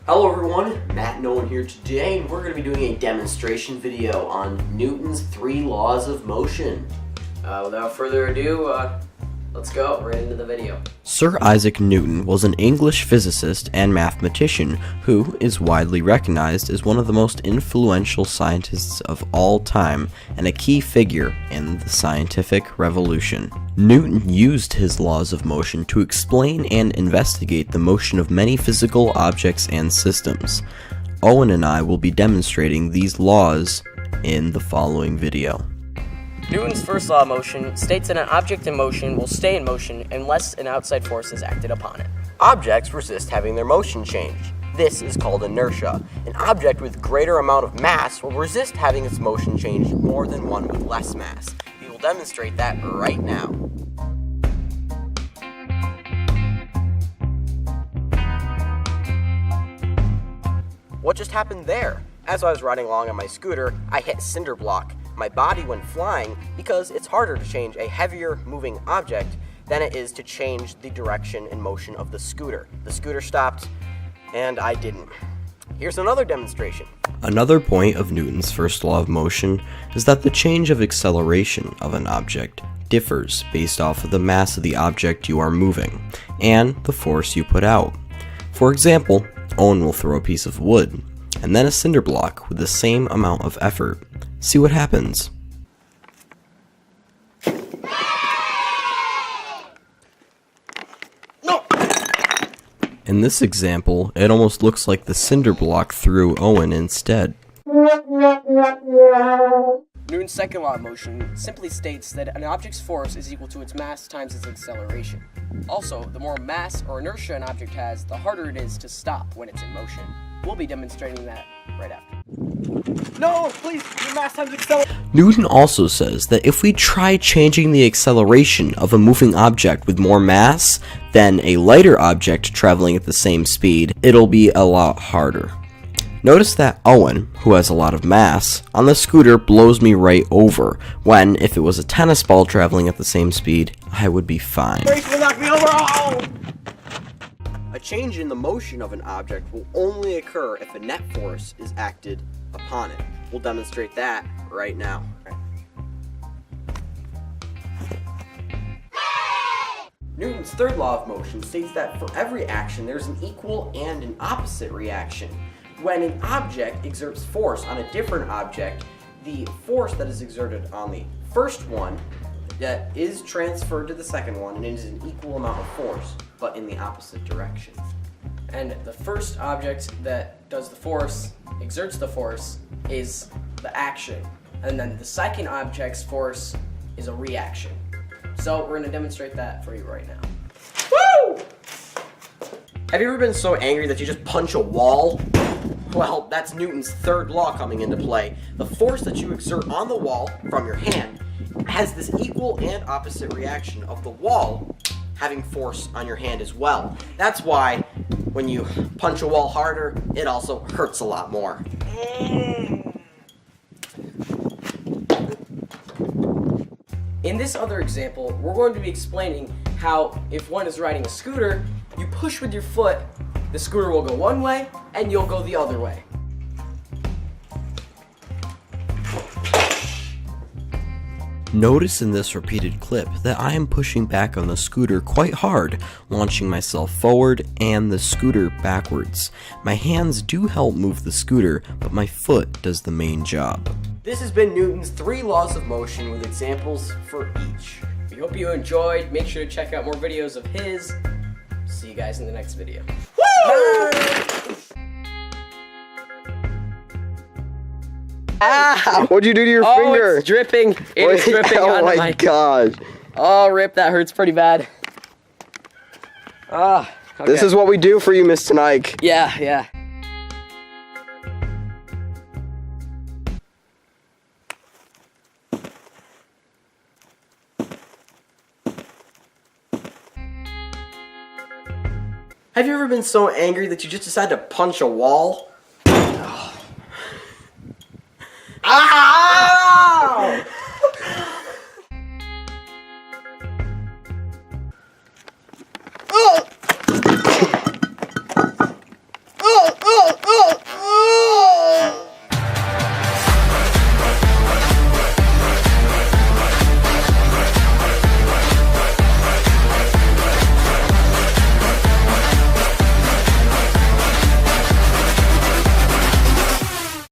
Hello everyone, Matt and Owen here today, and we're going to be doing a demonstration video on Newton's 3 laws of motion. Without further ado, let's go right into the video. Sir Isaac Newton was an English physicist and mathematician who is widely recognized as one of the most influential scientists of all time and a key figure in the scientific revolution. Newton used his laws of motion to explain and investigate the motion of many physical objects and systems. Owen and I will be demonstrating these laws in the following video. Newton's first law of motion states that an object in motion will stay in motion unless an outside force is acted upon it. Objects resist having their motion changed. This is called inertia. An object with greater amount of mass will resist having its motion changed more than one with less mass. We will demonstrate that right now. What just happened there? As I was riding along on my scooter, I hit a cinder block. My body went flying because it's harder to change a heavier moving object than it is to change the direction and motion of the scooter. The scooter stopped, and I didn't. Here's another demonstration. Another point of Newton's first law of motion is that the change of acceleration of an object differs based off of the mass of the object you are moving and the force you put out. For example, Owen will throw a piece of wood and then a cinder block with the same amount of effort. See what happens. No! In this example, it almost looks like the cinder block threw Owen instead. Newton's second law of motion simply states that an object's force is equal to its mass times its acceleration. Also, the more mass or inertia an object has, the harder it is to stop when it's in motion. We'll be demonstrating that right after. No, please, your mass times acceleration. Newton also says that if we try changing the acceleration of a moving object with more mass than a lighter object traveling at the same speed, it'll be a lot harder. Notice that Owen, who has a lot of mass, on the scooter blows me right over, when if it was a tennis ball traveling at the same speed, I would be fine. Brace will knock me over. Oh! A change in the motion of an object will only occur if a net force is acted upon it. We'll demonstrate that right now. Newton's third law of motion states that for every action there's an equal and an opposite reaction. When an object exerts force on a different object, the force that is exerted on the first one that is transferred to the second one, and it is an equal amount of force, but in the opposite direction. And the first object that does the force, exerts the force, is the action. And then the second object's force is a reaction. So we're going to demonstrate that for you right now. Woo! Have you ever been so angry that you just punch a wall? Well, that's Newton's third law coming into play. The force that you exert on the wall from your hand has this equal and opposite reaction of the wall having force on your hand as well. That's why when you punch a wall harder, it also hurts a lot more. In this other example, we're going to be explaining how if one is riding a scooter, you push with your foot, the scooter will go one way, and you'll go the other way. Notice in this repeated clip that I am pushing back on the scooter quite hard, launching myself forward and the scooter backwards. My hands do help move the scooter, but my foot does the main job. This has been Newton's 3 laws of motion with examples for each. We hope you enjoyed. Make sure to check out more videos of his. See you guys in the next video. Woo! Ah! What'd you do to your finger? It's dripping. It is dripping oh onto my gosh. Oh, rip, that hurts pretty bad. Ah, okay. This is what we do for you, Mr. Nike. Yeah. Have you ever been so angry that you just decide to punch a wall? Ow!